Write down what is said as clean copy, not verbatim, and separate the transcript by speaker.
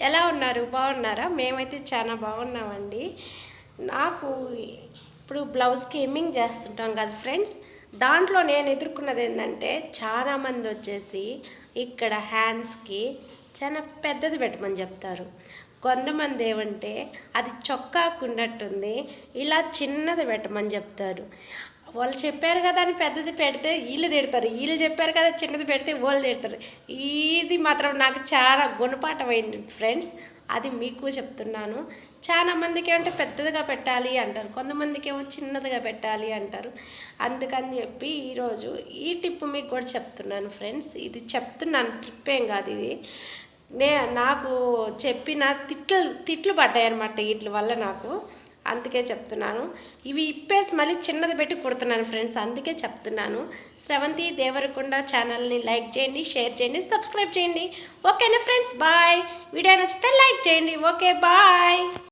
Speaker 1: ఎలా ఉన్నారు? బాగున్నారా? మేమైతే చాలా బాగున్నామండి. నాకు ఇప్పుడు బ్లౌజ్కి హెమ్మింగ్ చేస్తుంటాం కదా ఫ్రెండ్స్, దాంట్లో నేను ఎదుర్కొన్నది ఏంటంటే చాలామంది వచ్చేసి ఇక్కడ హ్యాండ్స్కి చాలా పెద్దది పెట్టమని చెప్తారు. కొంతమంది ఏమంటే అది చొక్కాకు ఉన్నట్టుంది, ఇలా చిన్నది పెట్టమని చెప్తారు. వాళ్ళు చెప్పారు కదా అని పెద్దది పెడితే వీళ్ళు తిడతారు, వీళ్ళు చెప్పారు కదా చిన్నది పెడితే వాళ్ళు తిడతారు. ఇది మాత్రం నాకు చాలా గుణపాఠమైంది ఫ్రెండ్స్, అది మీకు చెప్తున్నాను. చాలా మందికి ఏమంటే పెద్దదిగా పెట్టాలి అంటారు, కొంతమందికి ఏమో చిన్నదిగా పెట్టాలి అంటారు. అందుకని చెప్పి ఈరోజు ఈ టిప్ మీకు కూడా చెప్తున్నాను ఫ్రెండ్స్. ఇది చెప్తున్నాను, ట్రిప్ ఏం కాదు ఇది. నాకు చెప్పిన తిట్లు పడ్డాయి అన్నమాట వీటి వల్ల నాకు, అందుకే చెప్తున్నాను. ఇవి ఇప్పేసి మళ్ళీ చిన్నది పెట్టి కుడుతున్నాను ఫ్రెండ్స్, అందుకే చెప్తున్నాను. స్రవంతి దేవరకొండ ఛానల్ని లైక్ చేయండి, షేర్ చేయండి, సబ్స్క్రైబ్ చేయండి. ఓకేనా ఫ్రెండ్స్? బాయ్. వీడియో నచ్చితే లైక్ చేయండి. Okay, bye.